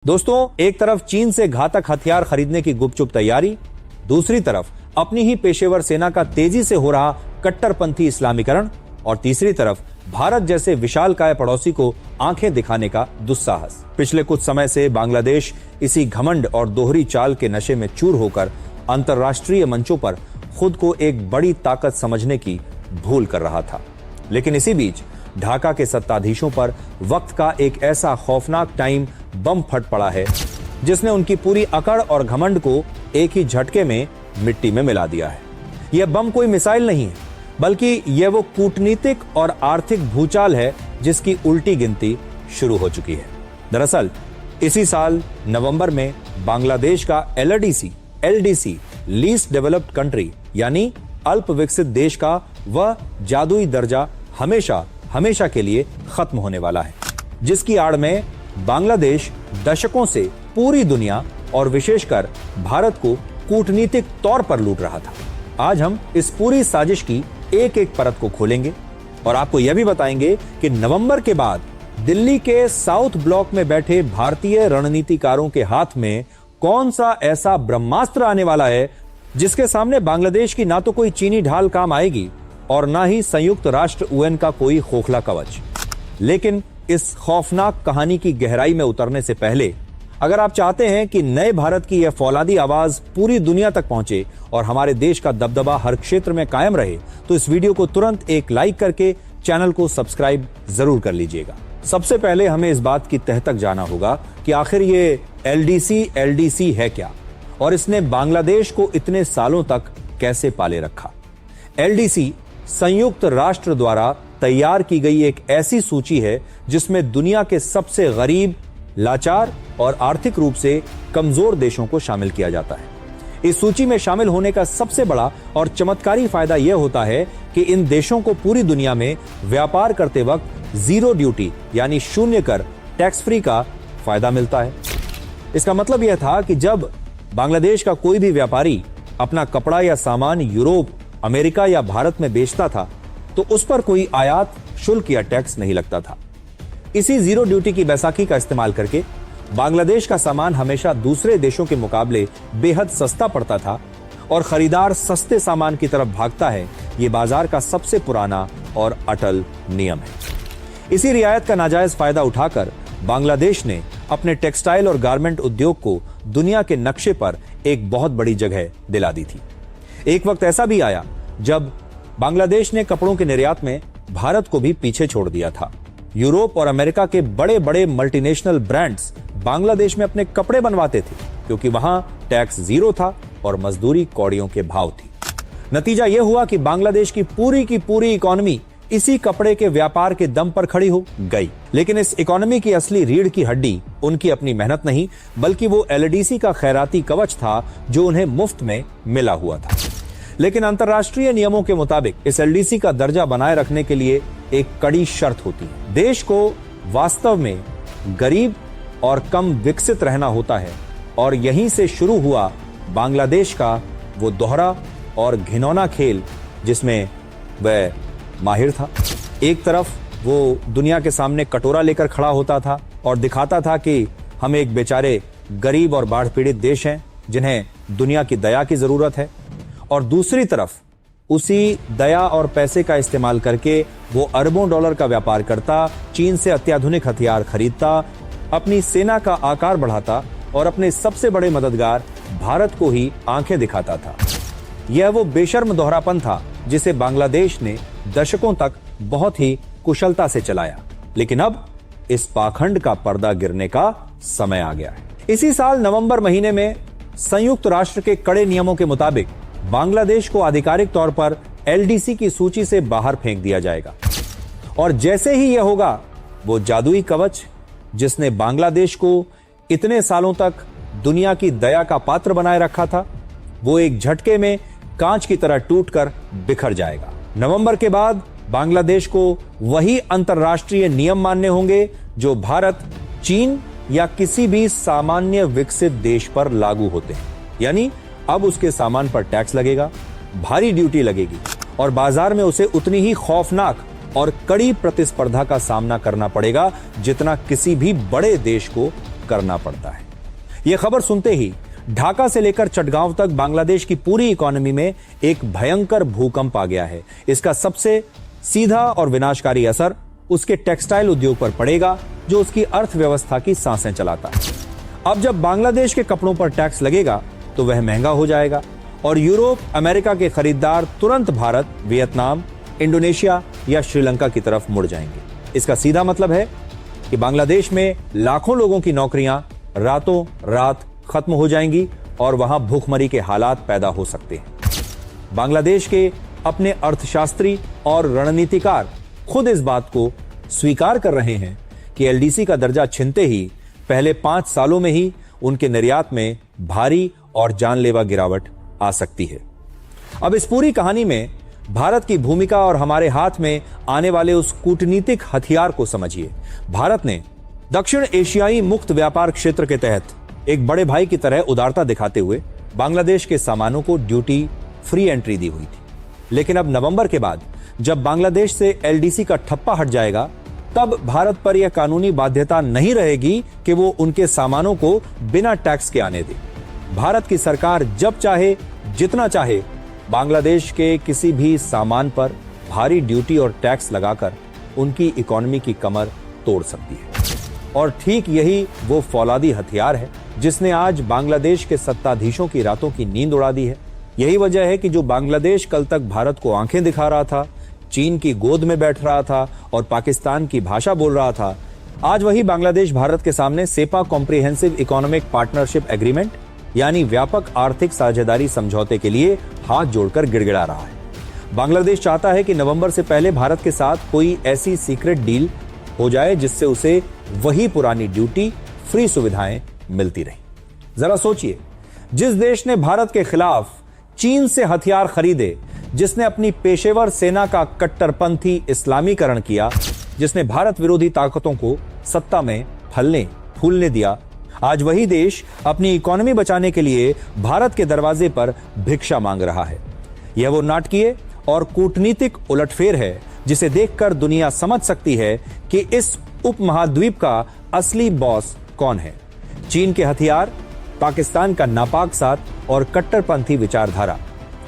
दोस्तों, एक तरफ चीन से घातक हथियार खरीदने की गुपचुप तैयारी, दूसरी तरफ अपनी ही पेशेवर सेना का तेजी से हो रहा कट्टरपंथी इस्लामीकरण और तीसरी तरफ भारत जैसे विशालकाय पड़ोसी को आंखें दिखाने का दुस्साहस। पिछले कुछ समय से बांग्लादेश इसी घमंड और दोहरी चाल के नशे में चूर होकर अंतर्राष्ट्रीय मंचों पर खुद को एक बड़ी ताकत समझने की भूल कर रहा था। लेकिन इसी बीच ढाका के सत्ताधीशों पर वक्त का एक ऐसा खौफनाक टाइम बम फट पड़ा है जिसने उनकी पूरी अकड़ और घमंड को एक ही झटके में मिट्टी में मिला दिया है। यह बम कोई मिसाइल नहीं है, बल्कि यह वो कूटनीतिक और आर्थिक भूचाल है जिसकी उल्टी गिनती शुरू हो चुकी है। दरअसल इसी साल नवंबर में बांग्लादेश का एलडीसी लीस्ट डेवलप्ड कंट्री यानी अल्प विकसित देश का वह जादुई दर्जा हमेशा के लिए खत्म होने वाला है, जिसकी आड़ में बांग्लादेश दशकों से पूरी दुनिया और विशेषकर भारत को कूटनीतिक तौर पर लूट रहा था। आज हम इस पूरी साजिश की एक एक परत को खोलेंगे और आपको यह भी बताएंगे कि नवंबर के बाद दिल्ली के साउथ ब्लॉक में बैठे भारतीय रणनीतिकारों के हाथ में कौन सा ऐसा ब्रह्मास्त्र आने वाला है जिसके सामने बांग्लादेश की ना तो कोई चीनी ढाल काम आएगी और ना ही संयुक्त राष्ट्र यूएन का कोई खोखला कवच। लेकिन इस खौफनाक कहानी की गहराई में उतरने से पहले अगर आप चाहते हैं कि नए भारत की यह फौलादी आवाज पूरी दुनिया तक पहुंचे और हमारे देश का दबदबा हर क्षेत्र में कायम रहे, तो इस वीडियो को तुरंत एक लाइक करके चैनल को सब्सक्राइब जरूर कर लीजिएगा। सबसे पहले हमें इस बात की तह तक जाना होगा कि आखिर ये एलडीसी है क्या और इसने बांग्लादेश को इतने सालों तक कैसे पाले रखा। एलडीसी संयुक्त राष्ट्र द्वारा तैयार की गई एक ऐसी सूची है जिसमें दुनिया के सबसे गरीब, लाचार और आर्थिक रूप से कमजोर देशों को शामिल किया जाता है। इस सूची में शामिल होने का सबसे बड़ा और चमत्कारी फायदा यह होता है कि इन देशों को पूरी दुनिया में व्यापार करते वक्त जीरो ड्यूटी यानी शून्य कर, टैक्स फ्री का फायदा मिलता है। इसका मतलब यह था कि जब बांग्लादेश का कोई भी व्यापारी अपना कपड़ा या सामान यूरोप, अमेरिका या भारत में बेचता था तो उस पर कोई आयात शुल्क या टैक्स नहीं लगता था। इसी जीरो ड्यूटी की बैसाखी का इस्तेमाल करके बांग्लादेश का सामान हमेशा दूसरे देशों के मुकाबले बेहद सस्ता पड़ता था और खरीदार सस्ते सामान की तरफ भागता है। ये बाजार का सबसे पुराना और अटल नियम है। इसी रियायत का नाजायज फायदा उठाकर बांग्लादेश ने अपने टेक्सटाइल और गारमेंट उद्योग को दुनिया के नक्शे पर एक बहुत बड़ी जगह दिला दी थी। एक वक्त ऐसा भी आया जब बांग्लादेश ने कपड़ों के निर्यात में भारत को भी पीछे छोड़ दिया था। यूरोप और अमेरिका के बड़े बड़े मल्टीनेशनल ब्रांड्स बांग्लादेश में अपने कपड़े बनवाते थे क्योंकि वहां टैक्स जीरो था और मजदूरी कौड़ियों के भाव थी। नतीजा यह हुआ कि बांग्लादेश की पूरी इकोनॉमी इसी कपड़े के व्यापार के दम पर खड़ी हो गई। लेकिन इस इकोनॉमी की असली रीढ़ की हड्डी उनकी अपनी मेहनत नहीं, बल्कि वो एलडीसी का खैराती कवच था जो उन्हें मुफ्त में मिला हुआ था। लेकिन अंतर्राष्ट्रीय नियमों के मुताबिक इस एलडीसी का दर्जा बनाए रखने के लिए एक कड़ी शर्त होती है। देश को वास्तव में गरीब और कम विकसित रहना होता है और यहीं से शुरू हुआ बांग्लादेश का वो दोहरा और घिनौना खेल जिसमें वह माहिर था। एक तरफ वो दुनिया के सामने कटोरा लेकर खड़ा होता था और दिखाता था कि हम एक बेचारे गरीब और बाढ़ पीड़ित देश हैं जिन्हें दुनिया की दया की जरूरत है, और दूसरी तरफ उसी दया और पैसे का इस्तेमाल करके वो अरबों डॉलर का व्यापार करता, चीन से अत्याधुनिक हथियार खरीदता, अपनी सेना का आकार बढ़ाता और अपने सबसे बड़े मददगार भारत को ही आंखें दिखाता था। यह वो बेशर्म दोहरापन था जिसे बांग्लादेश ने दशकों तक बहुत ही कुशलता से चलाया। लेकिन अब इस पाखंड का पर्दा गिरने का समय आ गया है। इसी साल नवंबर महीने में संयुक्त राष्ट्र के कड़े नियमों के मुताबिक बांग्लादेश को आधिकारिक तौर पर एलडीसी की सूची से बाहर फेंक दिया जाएगा। और जैसे ही यह होगा, वो जादुई कवच जिसने बांग्लादेश को इतने सालों तक दुनिया की दया का पात्र बनाए रखा था, वो एक झटके में कांच की तरह टूटकर बिखर जाएगा। नवंबर के बाद बांग्लादेश को वही अंतर्राष्ट्रीय नियम मानने होंगे जो भारत, चीन या किसी भी सामान्य विकसित देश पर लागू होते हैं। यानी अब उसके सामान पर टैक्स लगेगा, भारी ड्यूटी लगेगी और बाजार में उसे उतनी ही खौफनाक और कड़ी प्रतिस्पर्धा का सामना करना पड़ेगा जितना किसी भी बड़े देश को करना पड़ता है। यह खबर सुनते ही ढाका से लेकर चटगांव तक बांग्लादेश की पूरी इकोनॉमी में एक भयंकर भूकंप आ गया है। इसका सबसे सीधा और विनाशकारी असर उसके टेक्सटाइल उद्योग पर पड़ेगा, जो उसकी अर्थव्यवस्था की सांसें चलाता है। अब जब बांग्लादेश के कपड़ों पर टैक्स लगेगा तो वह महंगा हो जाएगा और यूरोप, अमेरिका के खरीदार तुरंत भारत, वियतनाम, इंडोनेशिया या श्रीलंका की तरफ मुड़ जाएंगे। इसका सीधा मतलब है कि बांग्लादेश में लाखों लोगों की नौकरियां रातों रात खत्म हो जाएंगी और वहां भूखमरी के हालात पैदा हो सकते हैं। बांग्लादेश के अपने अर्थशास्त्री और रणनीतिकार खुद इस बात को स्वीकार कर रहे हैं कि एलडीसी का दर्जा छिनते ही पहले 5 सालों में ही उनके निर्यात में भारी और जानलेवा गिरावट आ सकती है। अब इस पूरी कहानी में भारत की भूमिका और हमारे हाथ में आने वाले उस कूटनीतिक हथियार को समझिए। भारत ने दक्षिण एशियाई मुक्त व्यापार क्षेत्र के तहत एक बड़े भाई की तरह उदारता दिखाते हुए बांग्लादेश के सामानों को ड्यूटी फ्री एंट्री दी हुई थी। लेकिन अब नवंबर के बाद जब बांग्लादेश से एलडीसी का ठप्पा हट जाएगा, तब भारत पर यह कानूनी बाध्यता नहीं रहेगी कि वो उनके सामानों को बिना टैक्स के आने दे। भारत की सरकार जब चाहे, जितना चाहे, बांग्लादेश के किसी भी सामान पर भारी ड्यूटी और टैक्स लगाकर उनकी इकोनॉमी की कमर तोड़ सकती है। और ठीक यही वो फौलादी हथियार है जिसने आज बांग्लादेश के सत्ताधीशों की रातों की नींद उड़ा दी है। यही वजह है कि जो बांग्लादेश कल तक भारत को आंखें दिखा रहा था, चीन की गोद में बैठ रहा था और पाकिस्तान की भाषा बोल रहा था, आज वही बांग्लादेश भारत के सामने CEPA comprehensive economic partnership agreement यानी व्यापक आर्थिक साझेदारी समझौते के लिए हाथ जोड़कर गिड़गिड़ा रहा है। बांग्लादेश चाहता है कि नवंबर से पहले भारत के साथ कोई ऐसी सीक्रेट डील हो जाए जिससे उसे वही पुरानी ड्यूटी फ्री सुविधाएं मिलती रही। जरा सोचिए, जिस देश ने भारत के खिलाफ चीन से हथियार खरीदे, जिसने अपनी पेशेवर सेना का कट्टरपंथी इस्लामीकरण किया, जिसने भारत विरोधी ताकतों को सत्ता में फलने फूलने दिया, आज वही देश अपनी इकोनॉमी बचाने के लिए भारत के दरवाजे पर भिक्षा मांग रहा है। यह वो नाटकीय और कूटनीतिक उलटफेर है जिसे देखकर दुनिया समझ सकती है कि इस उपमहाद्वीप का असली बॉस कौन है। चीन के हथियार, पाकिस्तान का नापाक साथ और कट्टरपंथी विचारधारा,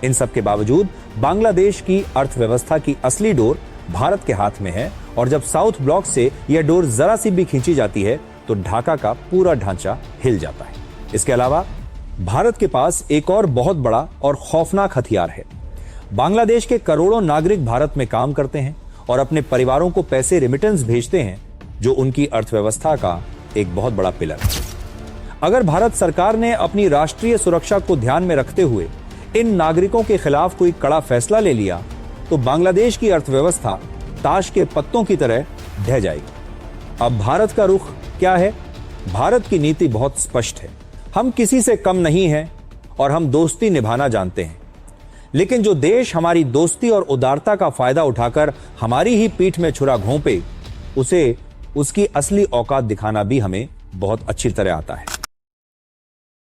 इन सब के बावजूद बांग्लादेश की अर्थव्यवस्था की असली डोर भारत के हाथ में है और जब साउथ ब्लॉक से यह डोर जरा सी भी खींची जाती है तो ढाका का पूरा ढांचा हिल जाता है। इसके अलावा भारत के पास एक और बहुत बड़ा और खौफनाक हथियार है। बांग्लादेश के करोड़ों नागरिक भारत में काम करते हैं और अपने परिवारों को पैसे रेमिटेंस भेजते हैं, जो उनकी अर्थव्यवस्था का एक बहुत बड़ा पिलर है। अगर भारत सरकार ने अपनी राष्ट्रीय सुरक्षा को ध्यान में रखते हुए इन नागरिकों के खिलाफ कोई कड़ा फैसला ले लिया तो बांग्लादेश की अर्थव्यवस्था ताश के पत्तों की तरह ढह जाएगी। अब भारत का रुख क्या है? भारत की नीति बहुत स्पष्ट है। हम किसी से कम नहीं हैं और हम दोस्ती निभाना जानते हैं, लेकिन जो देश हमारी दोस्ती और उदारता का फायदा उठाकर हमारी ही पीठ में छुरा घोंपे, उसे उसकी असली औकात दिखाना भी हमें बहुत अच्छी तरह आता है।